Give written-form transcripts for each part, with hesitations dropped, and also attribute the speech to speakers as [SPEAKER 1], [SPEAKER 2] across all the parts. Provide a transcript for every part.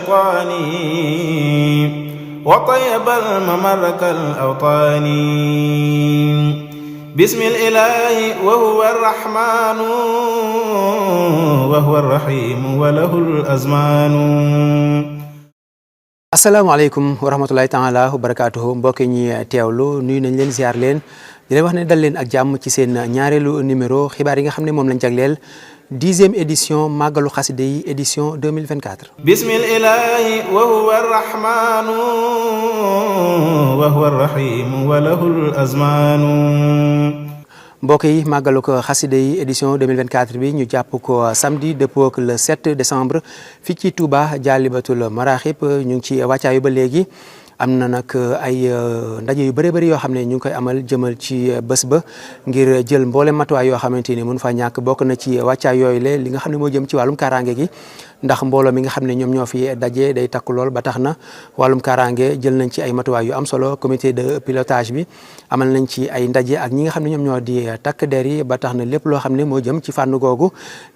[SPEAKER 1] الشيطان وطيب الممر كالأوطان بسم الإله وهو الرحمن وهو الرحيم وله الأزمان.
[SPEAKER 2] asalaamaaleykum wa rahmatulahi taala wa barakaatuhu mbokk ñi teewlu nuyu nañ leen ziar leen di leen wax ne dal leen ak jàmm ci seen ñaareelu numéro xibaar yi nga xam ne moom lañ jagleel 10e édition màggalu xasida yi édition 2024.
[SPEAKER 1] bismillahi wa huwa arrahmanu wa huwa arrahim wa lahul azmanu.
[SPEAKER 2] mbokk yi màggalu ko xasida yi édition 2024 bi ñu jàpp ko samedi dëppoo ak le 7 décembre fii ci Touba Jaalibatul Maraaxib ñu ngi ci wàccaayu ba léegi am na nag ay ndaje yu bëree bëri yoo xam ne ñu ngi koy amal jëmal ci bés ba ngir jël mboolem matuwaay yoo xamante ni mënu fa ñàkk bokk na ci wàccaay yooyu le li nga xam ne moo jëm ci wàllum kaaraange gi ndax mbooloo mi nga xam ne ñoom ñoo fi daje day takku lool ba tax na wàllum kaaraange jël nañ ci ay matuwaay yu am solo comité de pilotage bi amal nañ ci ay ndaje ak ñi nga xam ne ñoom ñoo di takk der yi ba tax na lépp loo xam ne moo jëm ci fànn googu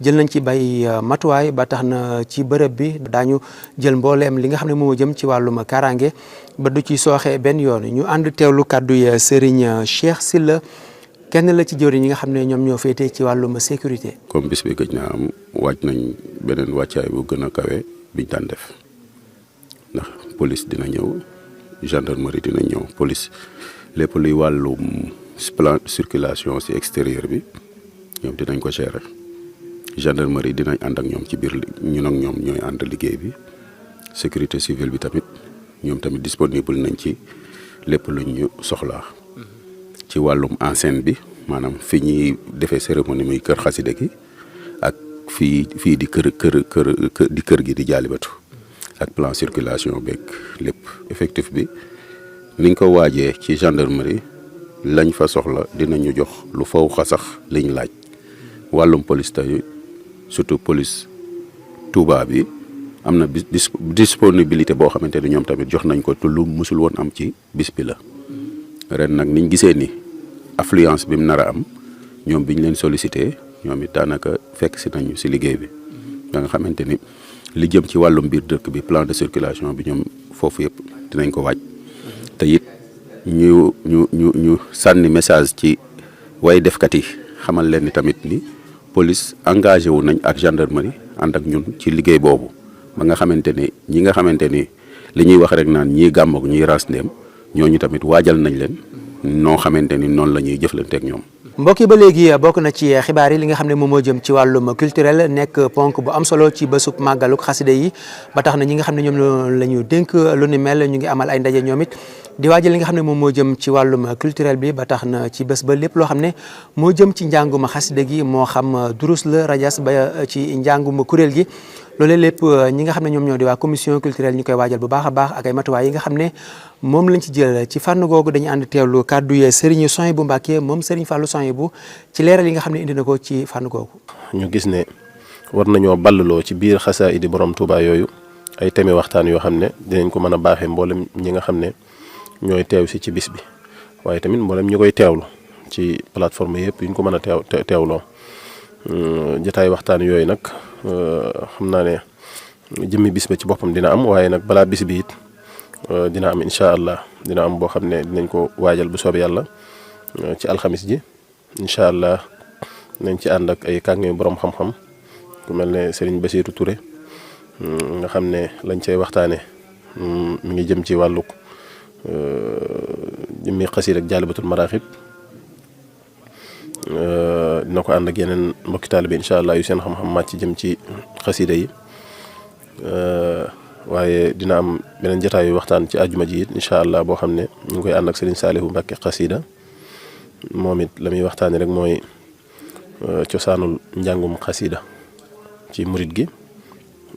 [SPEAKER 2] jël nañ ci bay matuwaay ba tax na ci bërëb bi daañu jël mbooleem li nga xam ne moo jëm ci wàllum kaaraange ba du ci sooxee benn yoon ñu ànd teewlu kàddu yi Serigne Cheikh Sylla kenn la ci jëwriñ ñi nga xam ne ñoom ñoo féetee ci wàllum sécurité.
[SPEAKER 3] comme bis bi gëj naa am wàcc nañ beneen wàccaay bu gën a kawe biñ daan def ndax police dina ñëw gendarmerie dina ñëw police lépp luy wàllum plan circulation ci extérieur bi ñoom dinañ ko gérer gendarmerie dinañ ànd ak ñoom ci biir ñun ak ñoom ñooy ànd liggéey bi sécurité civile bi tamit ñoom tamit disponible nañ ci lépp luñ ñu soxlaa. ci wàllum enceinte bi maanaam fi ñuy defee cérémonie muy kër xasida gi ak fii di kër gi di jaalibatu ak plan circulation beeg lépp effectif bi niñ ko waajee ci gendarmerie lañ fa soxla dinañu jox lu faw xasax liñ laaj wàllum police tey surtout police Touba bi am na disponibilité boo xamante ne ñoom tamit jox nañ ko te lu musul woon am ci bis bi la ren nag niñ gisee ni affluence bi mu nar a am ñoom biñ leen sollicité ñoom it daanaka fekk si nañu si liggéey bi ba nga xamante ni li jëm ci wàllum biir dëkk bi plan de circulation bi ñoom foofu yëpp dinañ ko waaj te it ñu sànni message ci way defkat yi xamal leen ni tamit ni police engagé wu nañ ak gendarmerie ànd ak ñun ci liggéey boobu ba nga xamante ni ñi nga xamante ni li ñuy wax rek naan ñii gàmmoog ñiy ras ndéem ñooñu tamit waajal nañ leen noo xamante ni noonu la ñuy jëflanteeg ñoom.
[SPEAKER 2] mbokk yi ba léegi bokk na ci xibaar yi li nga xam ne moom moo jëm ci wàllum culturel nekk ponk bu am solo ci bésub màggaluk xasida yi ba tax na ñi nga xam ne ñoom la ñu dénk lu ni mel ñu ngi amal ay ndaje ñoom it di waajal li nga xam ne moom moo jëm ci wàllum culturel bi ba tax na ci bés ba lépp loo xam ne moo jëm ci njànguma xasida gi moo xam durus la rajas ba ci njànguma kuréel gi loolee lépp ñi nga xam ne ñoom ñoo di waa commission culturelle ñu koy waajal bu baax a baax ak ay matuwaay yi nga xam ne moom lañ ci jël ci fànn googu dañu ànd teewlu kàddu yee Serigne Souhaïbou Mbacké moom Serigne Fallou Souhaïbou ci leeral yi nga xam ne indi na ko ci fànn googu.
[SPEAKER 4] ñu gis ne war nañoo ballaloo ci biir xasaayidi borom Touba yooyu ay teme waxtaan yoo xam ne dinañ ko mën a baaxee mboolem ñi nga xam ne ñooy teew si ci bis bi waaye tamit mboolem ñi koy teewlu ci plateforme yëpp yuñ ko mën a teewloo jotaay waxtaan yooyu nag xam naa ne jëmmi bis ba ci boppam dina am waaye nag balaa bis bi it dina am incha allah dina am boo xam ne dinañ ko waajal bu soobee yàlla ci alxamis ji incha allah nañ ci ànd ak ay kàngami borom xam-xam ku mel ne Serigne Bassirou Touré nga xam ne lañ cay waxtaane mi ngi jëm ci wàllug jëmmi xasiida ak Jaalibatul Maraaxib dina ko ànd ak yeneen mbokki taalibe incha allah yu seen xam-xam màcc jëm ci xasiida yi waaye dina am beneen jotaayu waxtaan ci àjjuma ji it incha allah boo xam ne ñu ngi koy ànd ak Serigne Saliou Mbacké xasiida moom it la muy waxtaanee rek mooy cosaanul njàngum xasiida ci murit gi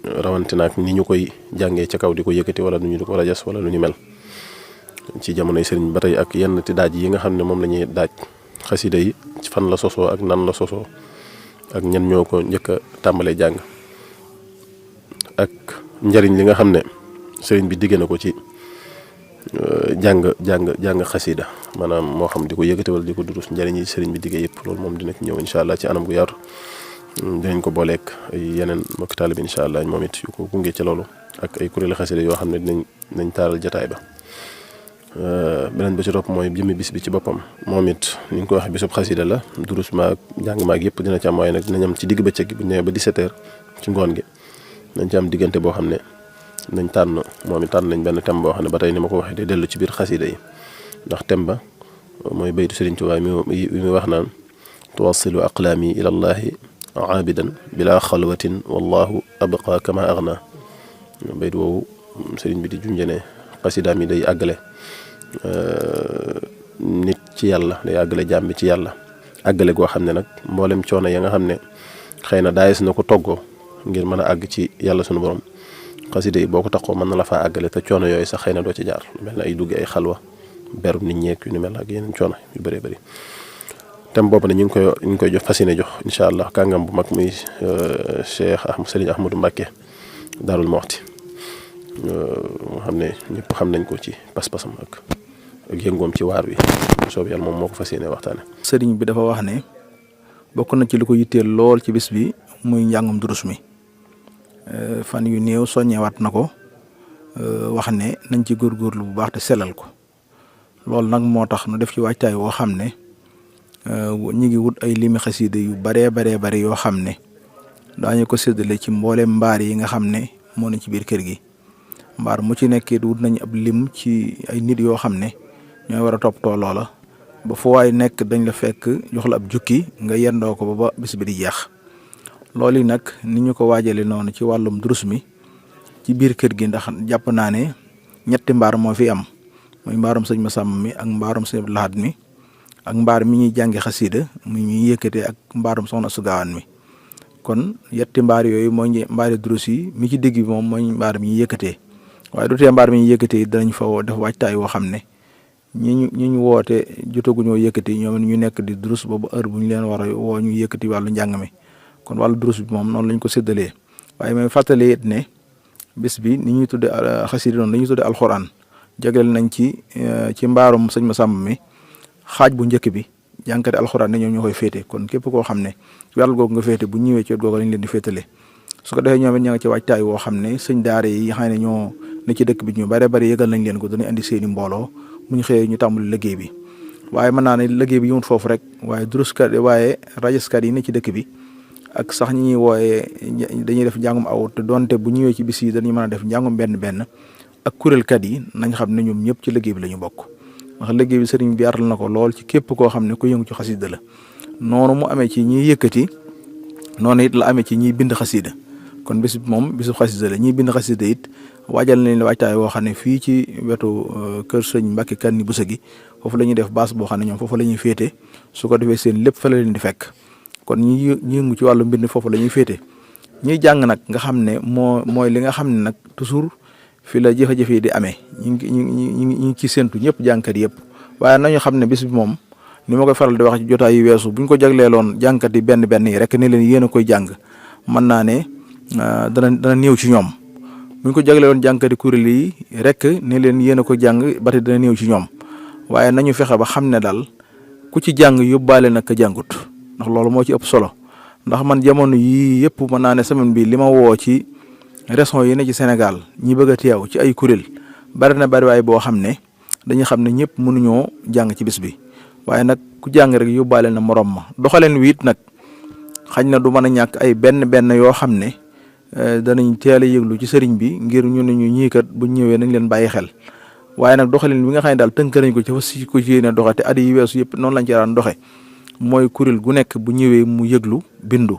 [SPEAKER 4] rawatina ak ni ñu koy jàngee ca kaw di ko yëkkati wala nu ñu di ko rajas wala lu ñu mel ci jamonoy Serigne ba tey ak yenn ti daaj yi nga xam ne moom la ñuy daaj xasiida yi ci fan la sosoo ak nan la sosoo ak ñen ñoo ko njëkk a tàmbalee jàng ak njariñ li nga xam ne sëriñ bi digge na ko ci jàng xasida maanaam moo xam di ko yëkkati wala di ko durus njariñ yi sëriñ bi digge yëpp loolu moom dina ci ñëw incha allah ci anam gu yaatu dinañ ko booleeg ay yeneen mbokki taalibe incha allah moom it yu ko gunge ci loolu ak ay kuréeli xasida yoo xam ne dinañ taaral jataay ba. beneen bi ci topp mooy jëmmi bis bi ci boppam moom it ni ñu ko waxee bisub xasida la durus maag njàng maag yëpp dina ci am, waaye nag dinañ am ci digg bëccëg gi bu ñu ñëwee ba 17h ci ngoon gi nañ ci am diggante boo xam ne nañ tànn moom it tànn nañ benn thème boo xam ne ba tey ni ma ko waxee day dellu ci biir xasida yi ndax thème ba mooy baytu Sëriñ Tuubaa mi wax naan tuwassilu aqlaami ila llahi aabidan bila xalwatin wallahu abqa kama agna baytu woowu sëriñ bi di junjene xasidaam yi day àggale nit ci yàlla day àggale jaam bi ci yàlla àggale goo xam ne nag mboolem coono ya nga xam ne xëy na daayis na ko toggoo ngir mën a àgg ci yàlla sunu borom xasida yi boo ko taxoo mën na la faa àggale te coono yooyu sax xëy na doo ci jaar lu mel ne ay dugg ay xalwa beru nit ñeek yu ni mel ak yeneen coono yu bëree bëri thème boobu ne ñu ngi koy jox fasciné jox incha allah kàngam bu mag muy Serigne Ahmadou Mbacké Darou Mouhty nga xam ne ñëpp xam nañ ko ci pas-pasam ak yëngoom ci waar wi soob yàlla moom moo ko fas yéene waxtaane.
[SPEAKER 5] sëriñ bi dafa wax ne bokk na ci lu ko yitteel lool ci bis bi muy njàngum durus mi fan yu néew soññewaat na ko wax ne nañ ci góorgóorlu bu baax te sellal ko loolu nag moo tax nu def ci waajtaay woo xam ne ñi ngi wut ay limi xasida yu baree yoo xam ne daañu ko séddale ci mboolem mbaar yi nga xam ne moo ne ci biir kër gi. mbaar mu ci nekkee wut nañu ab lim ci ay nit yoo xam ne ñooy war a toppatoo loola ba fu waay nekk dañ la fekk jox la ab jukki nga yendoo ko ba bis bi di jeex loolu yi nag ni ñu ko waajale noonu ci wàllum durus mi ci biir kër gi ndax jàpp naa ne ñetti mbaar moo fi am muy mbaarum sëñ Massamba mi ak mbaarum sëñ Abdou Lahad mi ak mbaar mi ñuy jàngi xasida mu ñuy yëkkatee ak mbaarum soxna Astou Gawane mi kon yetti mbaar yooyu mooy mbaari durus yi mi ci digg bi moom mooy mbaar mi ñuy yëkkatee waaye du tee mbaar mi ñu yëkkati danañ fa def waajtaay woo xam ne ñi ñu woote jotaguñoo yëkkati ñoom ñu nekk di durus boobu heure bu ñu leen war a woo ñu yëkkati wàllu njàng mi kon wàllu durus bi moom noonu lañ ko séddalee waaye may fàttali it ne bis bi ni ñuy tudde xasida noonu la ñuy tudde alxuraan jagleel nañ ci mbaarum sëñ Massamba mi xaaj bu njëkk bi jànkati alxuraan ne ñoom ñoo koy féete kon képp koo xam ne ci wàllu googu nga féete bu ñëwee ci wet googu lañ leen di féetale su ko defee ñoom it ña nga ci waajtaay woo xam ne sëñ daara yi xam ne ñoo ne ci dëkk bi ñu bare bari yëgal nañ leen ko dañuy andi seeni mbooloo bu ñu xëyee ñu tàmbali liggéey bi waaye mën naa ne liggéey bi yëmut foofu rek waaye duruskat waaye rajaskat yi ne ci dëkk bi ak sax ñi ñuy wooyee dañuy def njàngum aw te donte bu ñëwee ci bis yi dañuy mën a def njàngum benn ak kuréelkat yi nañ xam ne ñoom ñëpp ci liggéey bi la ñu bokk ndax liggéey bi sëriñ bi yaatal na ko lool ci képp koo xam ne ku yëngu ci xasida la noonu mu amee ci ñiy yëkkati noonu it la amee ci ñiy bind xasida kon bis bi moom bisu xasida la ñiy bind xasida it waajal nañ la waajtaay woo xam ne fii ci wetu kër sëñ Mbàkke Kanni Buso gi foofu la ñuy def baas boo xam ne ñoom foofu la ñuy féete su ko defee seen lépp fa la leen di fekk kon ñi yëngu ci wàllu mbind foofu la ñuy féete ñiy jàng nag nga xam ne mooy li nga xam ne nag toujours fi la jafe-jafe yi di amee ñu ngi ci séntu ñëpp jàngkat yëpp waaye nañu xam ne bis bi moom ni ma koy faral di wax ci jotaay yi weesu bu ñu ko jagleeloon jàngkat yi benn yi rek ne leen yéen a koy jàng mën naa ne dana néew ci ñoom bu ñu ko jagleeloon jàngkat yi kuréel yi rek ne leen yéen a koy jàng ba tey dana néew ci ñoom waaye nañu fexe ba xam ne daal ku ci jàng yóbbaale nag ka jàngut ndax loolu moo ci ëpp solo ndax man jamono yii yëpp mën naa ne semaine bi li ma woo ci régions yi ne ci Sénégal ñi bëgg a teew ci ay kuréel bari na bari waay boo xam ne dañuy xam ne ñëpp mënuñoo jàng ci bis bi waaye nag ku jàng rek yóbbaale na morom ma doxaleen wi it nag xañ na du mën a ñàkk ay benn yoo xam ne danañ teel a yëglu ci sëriñ bi ngir ñu ne ñu ñii kat bu ñëwee nañ leen bàyyi xel waaye nag doxalin bi nga xam ne daal tënk nañ ko ci fa ko ci yéene doxe te at yi weesu yëpp noonu lañ ci daan doxe mooy kuréel gu nekk bu ñëwee mu yëglu bindu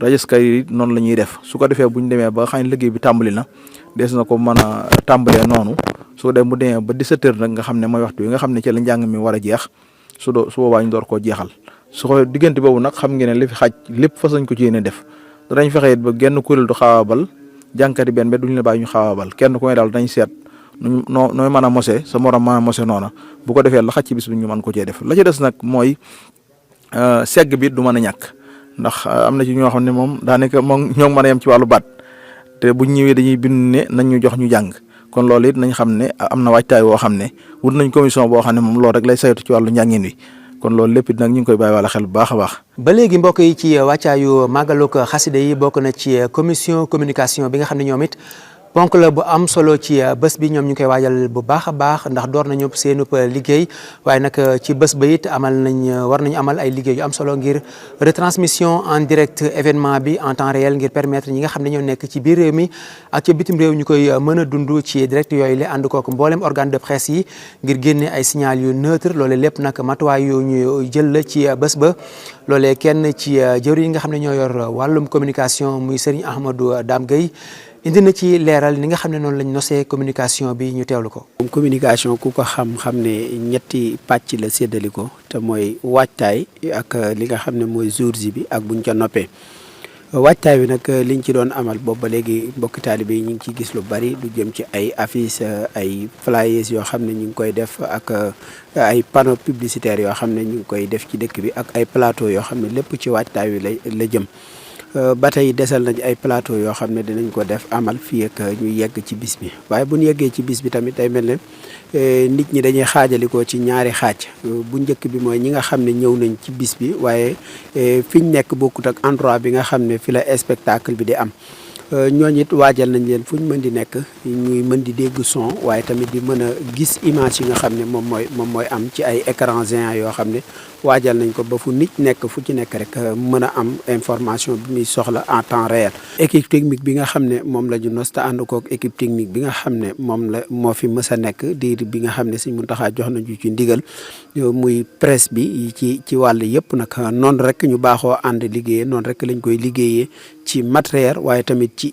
[SPEAKER 5] rajaskat yi noonu la ñuy def su ko defee bu ñu demee ba nga xam ne liggéey bi tàmbali na des na ko mën a tàmbalee noonu su ko defee mu demee ba 17h nag nga xam ne mooy waxtu bi nga xam ne ci la njàng mi war a jeex su boobaa ñu door koo jeexal su ko diggante boobu nag xam ngeen ne li fi xaj lépp fas nañ ko ci yéene def danañ fexe it ba genn kuréel du xawaabal jàngkat yi benn duñu la bàyyi ñu xawaabal kenn ku ne daal dañ seet nooy mën a mose sa morom mën a mose noona bu ko defee la xaj ci bis bi ñu mën ko cee def la ci des nag mooy segg bi du mën a ñàkk ndax am na ci ñoo xam ne moom daanaka moom ñoo mën a yem ci wàllu baat te buñ ñëwee dañuy bind ne nañ ñu jox ñu jàng kon loolu it nañ xam ne am na waajtaay woo xam ne wut nañ commission boo xam ne moom loolu rek lay saytu ci wàllu njàngin wi kon loolu lépp nag ñu ngi koy bàyyi wala xel bu baax a baax.
[SPEAKER 2] ba léegi mbokk yi ci wàccaayu màggalug xasida yi bokk na ci commission communication bi nga xam ne ñoom it ponk la bu am solo ci bés bi ñoom ñu koy waajal bu baax a baax ndax door nañu seenub liggéey waaye nag ci bés ba it war nañu amal ay liggéey yu am solo ngir retransmission en direct événement bi en temps réel ngir permettre ñi nga xam ne ñoo nekk ci biir réew mi ak ci bitim réew ñu koy mën a dund ci direct yooyu la ànd kook mboolem organe de presse yi ngir génne ay signal yu neutre loole lépp nag matuwaay yu ñu jël la ci bés ba loolee kenn ci jëwriñ yi nga xam ne ñoo yor wàllum communication muy Serigne Ahmadou Dame Gueye indi na ci leeral ni nga xam ne noonu lañ nosee communication bi ñu teewlu ko.
[SPEAKER 6] communication ku ko xam ne ñetti pàcc la séddali ko te mooy waajtaay ak li nga xam ne mooy jour ji bi ak buñ ca noppee waajtaay bi nag liñ ci doon amal boobu ba léegi mbokki taalibe yi ñu ngi ciy gis lu bari lu jëm ci ay affiches ay flyers yoo xam ne ñu ngi koy def ak ay panneaux publicitaires yoo xam ne ñu ngi koy def ci dëkk bi ak ay plateau yoo xam ne lépp ci waajtaay wi la jëm. ba tey desal nañ ay plateau yoo xam ne dinañ ko def amal fii ak ñu yegg ci bis bi waaye bu ñu yeggee ci bis bi tamit day mel ne nit ñi dañuy xaajalikoo ci ñaari xaaj bu njëkk bi mooy ñi nga xam ne ñëw nañ ci bis bi waaye fi ñu nekk bokkut ak endroit bi nga xam ne fi la spectacle bi di am ñooñu it waajal nañ leen fu ñu mën di nekk ñuy mën di dégg son waaye tamit di mën a gis image yi nga xam ne moom mooy am ci ay écran géant yoo xam ne waajal nañ ko ba fu nit nekk fu ci nekk rek mën a am information bi muy soxla en temps réel. équipe technique bi nga xam ne moom la ñu nos te ànd kook équipe technique bi nga xam ne moo fi mës a nekk diir bi nga xam ne Sëñ Muntaxa jox nañu ci ndigal muy presse bi ci wàll yëpp nag noonu rek ñu baaxoo ànd liggéeyee noonu rek lañ koy liggéeyee ci matériel waaye tamit ci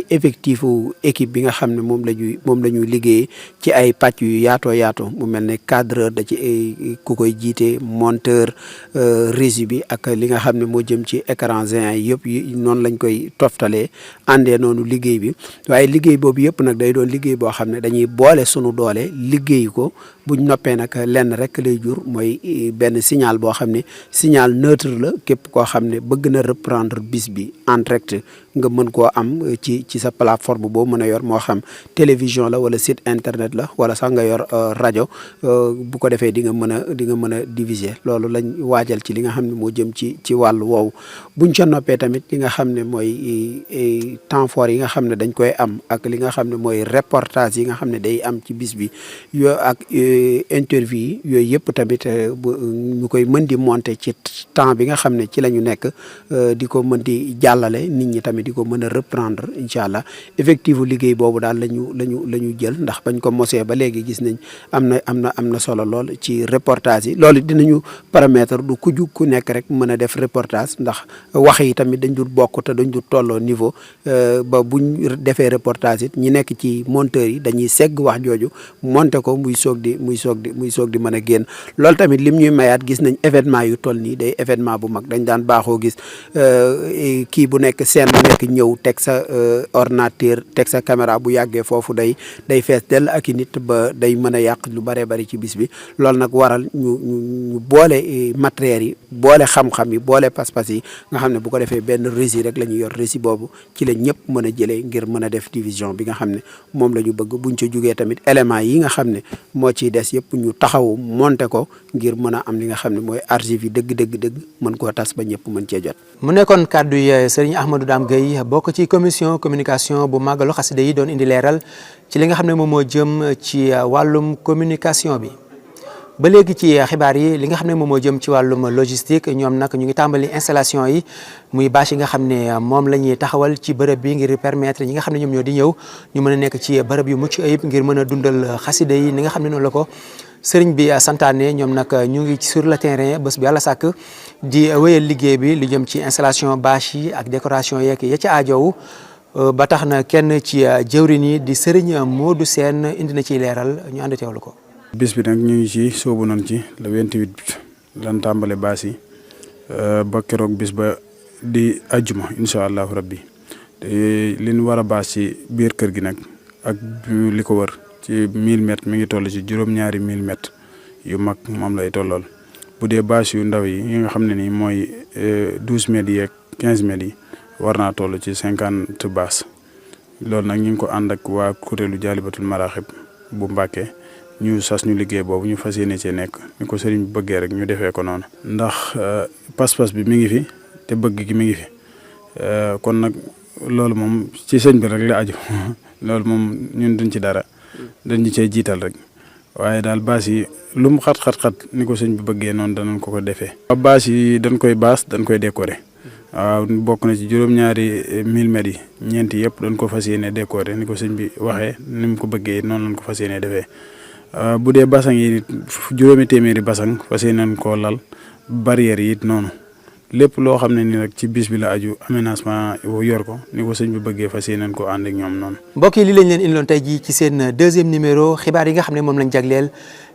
[SPEAKER 6] effectif équipe bi nga xam ne moom la ñuy liggéeyee ci ay pàcc yu yaatoo mu mel ne cadreur da ci ku koy jiite monteur régie bi ak li nga xam ne moo jëm ci écran géant yi yëpp yi noonu lañ koy toftalee àndee noonu liggéey bi waaye liggéey boobu yëpp nag day doon liggéey boo xam ne dañuy boole sunu doole liggéey ko buñ noppee nag lenn rek lay jur mooy benn signal boo xam ne signal neutre la képp koo xam ne bëgg na reprendre bis bi en direct nga mën koo am ci sa plateforme boo mën a yor moo xam télévision la wala site internet la wala sax nga yor rajo bu ko defee di nga mën a diviser loolu lañ waajal ci li nga xam ne moo jëm ci wàllu woowu buñ ca noppee tamit li nga xam ne mooy temps fort yi nga xam ne dañ koy am ak li nga xam ne mooy reportage yi nga xam ne day am ci bis bi yoo ak interview yi yooyu yëpp tamit ñu koy mën di monter ci temps bi nga xam ne ci la ñu nekk di ko mën di jàllale nit ñi tamit di ko mën a reprendre incha allah effectif liggéey boobu daal la ñu jël ndax bañ ko mosee ba léegi gis nañ am na solo lool ci reportage yi loolu dinañu permettre du ku nekk rek mën a def reportage ndax wax yi tamit dañ dul bokk te dañ dul tolloo niveau ba buñ defee reportage it ñi nekk ci monteur yi dañuy segg wax jooju monter ko muy soog di mën a génn loolu tamit lim ñuy mayaat gis nañ événement yu toll nii day événement bu mag dañ daan baaxoo gis kii bu nekk scène bu nekk ñëw teg sa ordinateur teg sa caméra bu yàggee foofu day fees dell ak i nit ba day mën a yàq lu bëree bëri ci bis bi loolu nag waral ñu boole matériels yi boole xam-xam yi boole pas-pas yi nga xam ne bu ko defee benn régie rek la ñuy yor régie boobu ci la ñëpp mën a jëlee ngir mën a def division bi nga xam ne moom la ñu bëgg buñ ca jugee tamit éléments yi nga xam ne moo ciy des yëpp ñu taxawu monter ko ngir mën a am li nga xam ne mooy archive yi dëgg mën koo tas ba ñëpp mën cee jot.
[SPEAKER 2] mu nekkoon kàddu yi Serigne Ahmadou Dame Gueye bokk ci commission communication bu màggalu xasida yi doon indi leeral ci li nga xam ne moom moo jëm ci wàllum communication bi. ba léegi ci xibaar yi li nga xam ne moom moo jëm ci wàllum logistique ñoom nag ñu ngi tàmbali installation yi muy bâche yi nga xam ne moom la ñuy taxawal ci bërëb bi ngir permettre ñi nga xam ne ñoom ñoo di ñëw ñu mën a nekk ci bërëb yu mucc ayib ngir mën a dundal xasida yi ni nga xam ne noonu la ko sëriñ bi santaane. ñoom nag ñu ngi sur le terrain bés bi yàlla sàkk di wéyal liggéey bi lu jëm ci installation bâche yi ak décoration yeeg ya ca aajowu ba tax na kenn ci jëwriñ yi di sëriñ Modou Sène indi na ciy leeral ñu ànd teewlu ko.
[SPEAKER 7] bis bi nag ñu ngi ci soobu nañ ci le 28 lan tàmbale baas yi ba keroog bis ba di ajjuma incha allahu rabbi te li ñu war a baas ci biir kër gi nag ak li ko wër ci 1000 mètres mi ngi toll ci juróom-ñaari 1000 mètres yu mag moom lay tollool bu dee bâche yu ndaw yi nga xam ne ni mooy 12 mètres yi ak 15 mètres yi war naa toll ci 50 bâche loolu nag ñu ngi ko ànd ak waa kuréelu Jaalibatul Maraaxib bu Mbàkke ñu sas ñu liggéey boobu ñu fas yéene cee nekk ni ko sëriñ bi bëggee rek ñu defee ko noonu. ndax pas-pas bi mi ngi fi te bëgg gi mi ngi fi kon nag loolu moom ci sëñ bi rek la aju loolu moom ñun duñ ci dara dañ ñu cay jiital rek waaye daal baas yi lu mu xat ni ko sëñ bi bëggee noonu danañ ko defee. baas yi dañ koy décorer. waaw bokk na ci juróom-ñaari 1000 mètres yi ñeenti yëpp dañ ko fas yéene décorer ni ko sëñ bi waxee ni mu ko bëggee noonu lañ ko fas yéene defee bu dee basang yi juróomi téeméeri basang fas yéene nañ koo lal barrières yi it noonu lépp loo xam ne ni rek ci bis bi la aju aménagement yor ko ni ko sëñ bi bëggee fas yéene nañ koo ànd ak ñoom noonu.
[SPEAKER 2] mbokk yi li lañ leen indiloon tey jii ci seen deuxième numéro xibaar yi nga xam ne moom lañ jagleel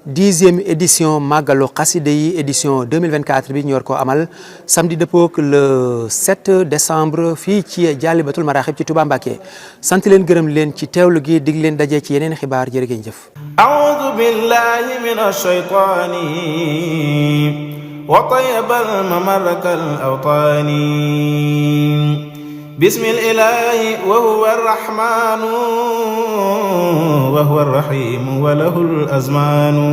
[SPEAKER 2] 10e édition màggalu xaside yi édition 2024 bi ñu war koo amal samedi dëppook le 7 décembre fii ci Jaalibatul Maraaxib ci Touba Mbacké sant leen gërëm leen ci teewlu gi dig leen daje ci yeneen xibaar jërë ngeen jëf.
[SPEAKER 1] A'uudu billahi minash shaytaani wa tayyibal mamarrakal awtaani bismil ilaahi wa huwa arrahmaanu wa huwa arrahiimu wa lahul azmaanu